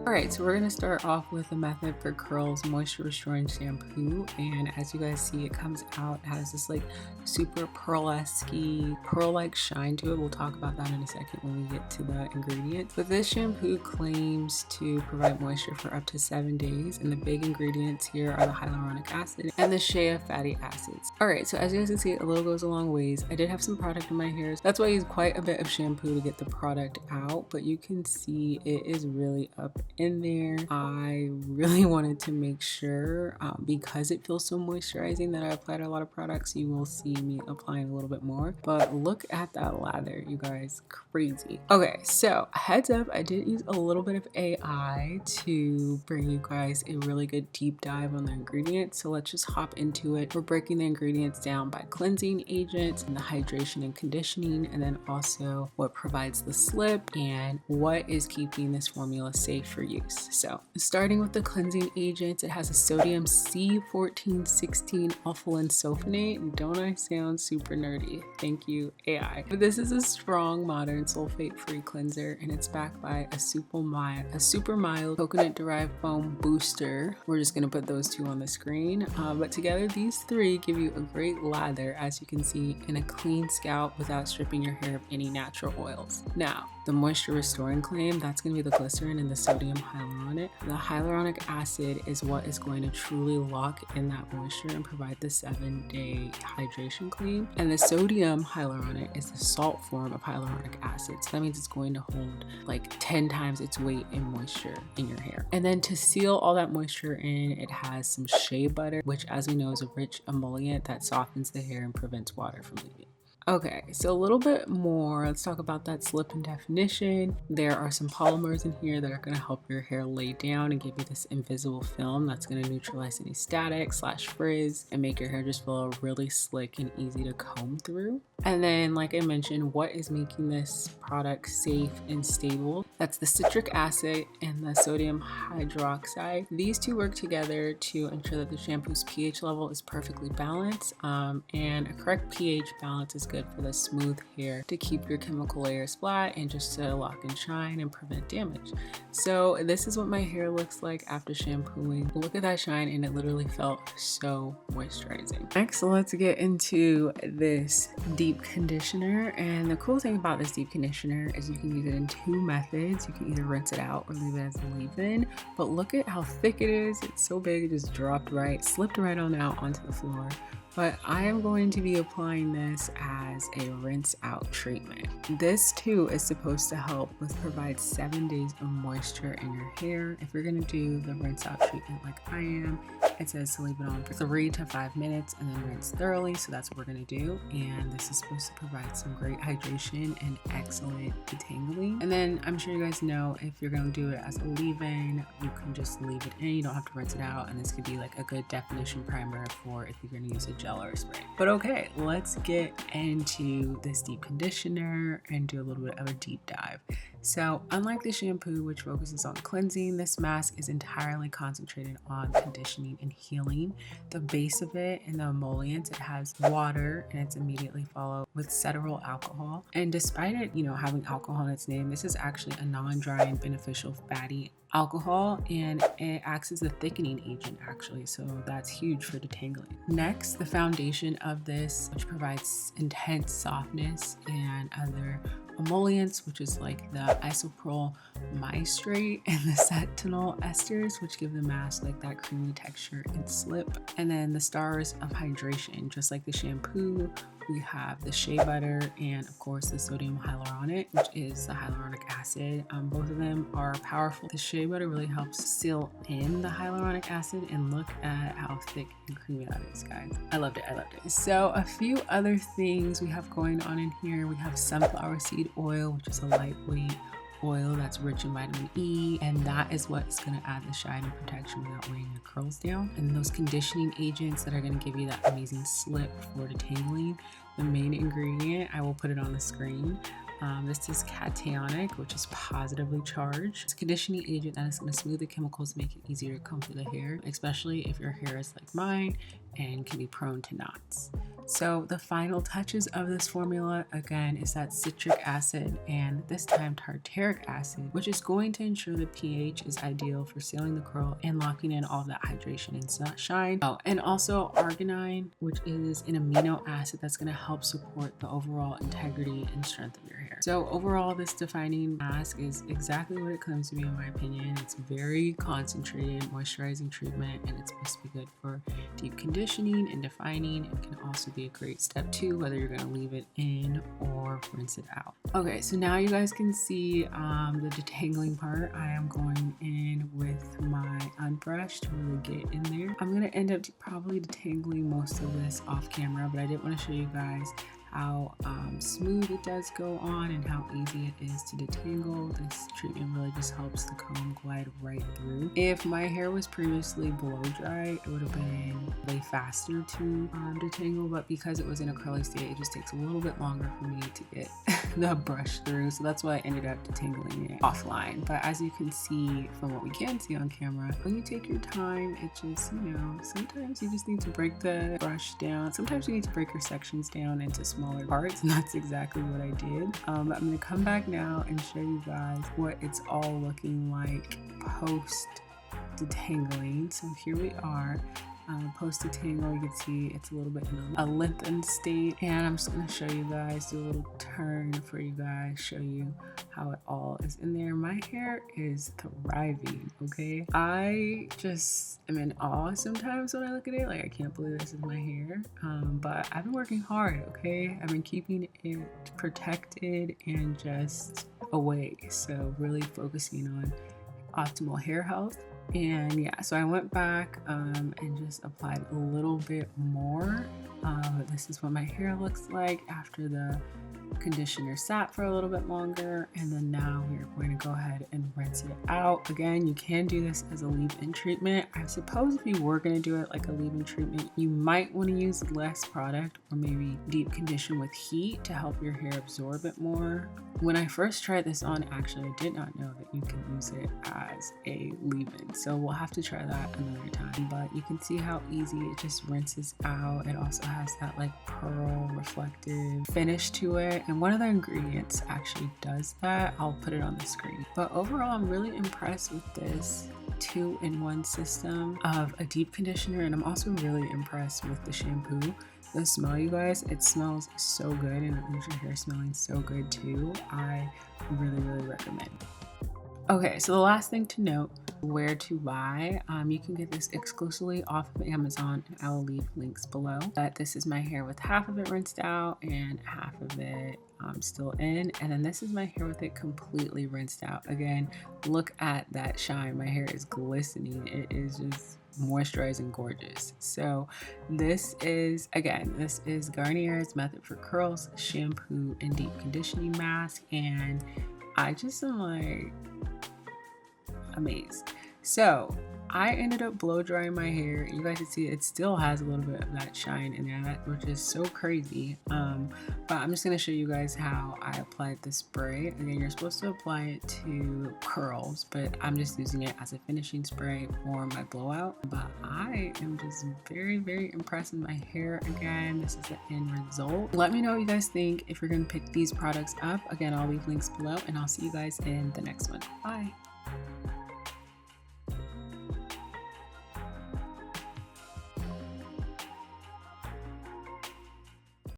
Alright, so we're going to start off with the Method for Curls Moisture Restoring Shampoo, and as you guys see, it comes out, it has this like super pearl-esque, pearl-like shine to it. We'll talk about that in a second when we get to the ingredients. But this shampoo claims to provide moisture for up to 7 days, and the big ingredients here are the hyaluronic acid and the shea fatty acids. Alright, so as you guys can see, a little goes a long ways. I did have some product in my hair, so that's why I used quite a bit of shampoo to get the product out, but you can see it is really up in there. I really wanted to make sure because it feels so moisturizing that I applied a lot of products. You will see me applying a little bit more, but look at that lather, you guys, crazy. Okay, so heads up, I did use a little bit of AI to bring you guys a really good deep dive on the ingredients, so let's just hop into it. We're breaking the ingredients down by cleansing agents and the hydration and conditioning, and then also what provides the slip and what is keeping this formula safe for use. So starting with the cleansing agents, it has a sodium C1416 alphalin sulfonate. Don't I sound super nerdy? Thank you, AI. But this is a strong, modern, sulfate-free cleanser, and it's backed by a super mild coconut-derived foam booster. We're just gonna put those two on the screen, but together these three give you a great lather, as you can see, in a clean scalp without stripping your hair of any natural oils. Now, the moisture restoring claim, that's going to be the glycerin and the sodium hyaluronic. The hyaluronic acid is what is going to truly lock in that moisture and provide the 7-day hydration claim. And the sodium hyaluronic is the salt form of hyaluronic acid. So that means it's going to hold like 10 times its weight in moisture in your hair. And then to seal all that moisture in, it has some shea butter, which as we know is a rich emollient that softens the hair and prevents water from leaving. Okay, so a little bit more, let's talk about that slip and definition. There are some polymers in here that are going to help your hair lay down and give you this invisible film that's going to neutralize any static / frizz and make your hair just feel really slick and easy to comb through. And then, like I mentioned, what is making this product safe and stable? That's the citric acid and the sodium hydroxide. These two work together to ensure that the shampoo's pH level is perfectly balanced, and a correct pH balance is good for the smooth hair to keep your chemical layers flat and just to lock and shine and prevent damage. So this is what my hair looks like after shampooing. Look at that shine, and it literally felt so moisturizing. Next, let's get into this deep conditioner. And the cool thing about this deep conditioner is you can use it in 2 methods. You can either rinse it out or leave it as a leave-in, but look at how thick it is. It's so big, it just dropped right, slipped right on out onto the floor. But I am going to be applying this as a rinse out treatment. This too is supposed to help with provide 7 days of moisture in your hair. If you're gonna do the rinse out treatment like I am, it says to leave it on for 3 to 5 minutes and then rinse thoroughly. So that's what we're gonna do. And this is supposed to provide some great hydration and excellent detangling. And then I'm sure you guys know if you're gonna do it as a leave-in, you can just leave it in. You don't have to rinse it out. And this could be like a good definition primer for if you're gonna use a gel or a spray. But okay, let's get into this deep conditioner and do a little bit of a deep dive. So unlike the shampoo, which focuses on cleansing, this mask is entirely concentrated on conditioning and healing. The base of it and the emollients, it has water, and it's immediately followed with cetyl alcohol. And despite it, having alcohol in its name, this is actually a non-drying beneficial fatty alcohol, and it acts as a thickening agent actually, so that's huge for detangling. Next, the foundation of this, which provides intense softness, and other emollients, which is like the isopropyl maestrate and the cetanol esters, which give the mask like that creamy texture and slip. And then the stars of hydration, just like the shampoo, we have the shea butter and of course the sodium hyaluronic, which is the hyaluronic acid. Both of them are powerful. The shea butter really helps seal in the hyaluronic acid, and look at how thick and creamy that is, guys. I loved it. So a few other things we have going on in here. We have sunflower seed oil, which is a lightweight oil that's rich in vitamin E, and that is what's going to add the shine and protection without weighing your curls down. And those conditioning agents that are going to give you that amazing slip for detangling. The main ingredient, I will put it on the screen. This is cationic, which is positively charged. It's a conditioning agent that is going to smooth the chemicals, make it easier to comb through the hair, especially if your hair is like mine and can be prone to knots. So the final touches of this formula, again, is that citric acid and this time tartaric acid, which is going to ensure the pH is ideal for sealing the curl and locking in all of that hydration and shine. Oh, and also arginine, which is an amino acid that's going to help support the overall integrity and strength of your hair. So overall, this defining mask is exactly what it claims to be, in my opinion. It's very concentrated moisturizing treatment, and it's supposed to be good for deep conditioning and defining, and can also be a great step 2 whether you're going to leave it in or rinse it out. Okay, so now you guys can see the detangling part. I am going in with my unbrush to really get in there. I'm going to end up probably detangling most of this off camera, but I did want to show you guys how smooth it does go on and how easy it is to detangle. This treatment really just helps the comb glide right through. If my hair was previously blow dry, it would have been way faster to detangle, but because it was in a curly state, it just takes a little bit longer for me to get the brush through. So that's why I ended up detangling it offline. But as you can see from what we can see on camera, when you take your time, it just, you know, sometimes you just need to break the brush down. Sometimes you need to break your sections down into smaller parts, and that's exactly what I did. I'm going to come back now and show you guys what it's all looking like post detangling. So here we are. Post detangle, you can see it's a little bit in a lengthened state, and I'm just going to show you guys, do a little turn for you guys, show you how it all is in there. My hair is thriving, okay? I just am in awe sometimes when I look at it, like I can't believe this is my hair, but I've been working hard, okay? I've been keeping it protected and just away, so really focusing on optimal hair health. And yeah, so I went back and just applied a little bit more. This is what my hair looks like after the conditioner sat for a little bit longer, and then now we're going to go ahead and rinse it out. Again, you can do this as a leave-in treatment. I suppose if you were going to do it like a leave-in treatment, you might want to use less product or maybe deep condition with heat to help your hair absorb it more. When I first tried this on, actually, I did not know that you can use it as a leave-in, so we'll have to try that another time. But you can see how easy it just rinses out. It also has that like pearl reflective finish to it, and one of the ingredients actually does that. I'll put it on the screen. But overall, I'm really impressed with this 2-in-1 system of a deep conditioner, and I'm also really impressed with the shampoo. The smell, you guys, it smells so good, and it leaves your hair smelling so good too. I really recommend. Okay, so the last thing to note, where to buy. You can get this exclusively off of Amazon, and I will leave links below. But this is my hair with half of it rinsed out and half of it still in, and then this is my hair with it completely rinsed out. Again, look at that shine. My hair is glistening. It is just moisturizing gorgeous. So this is Garnier's Method for Curls shampoo and deep conditioning mask, and I just am like amazed. So I ended up blow drying my hair. You guys can see it still has a little bit of that shine in there, which is so crazy. But I'm just going to show you guys how I applied the spray. Again, you're supposed to apply it to curls, but I'm just using it as a finishing spray for my blowout. But I am just very impressed with my hair. Again, this is the end result. Let me know what you guys think if you're going to pick these products up. Again, I'll leave links below, and I'll see you guys in the next one. Bye.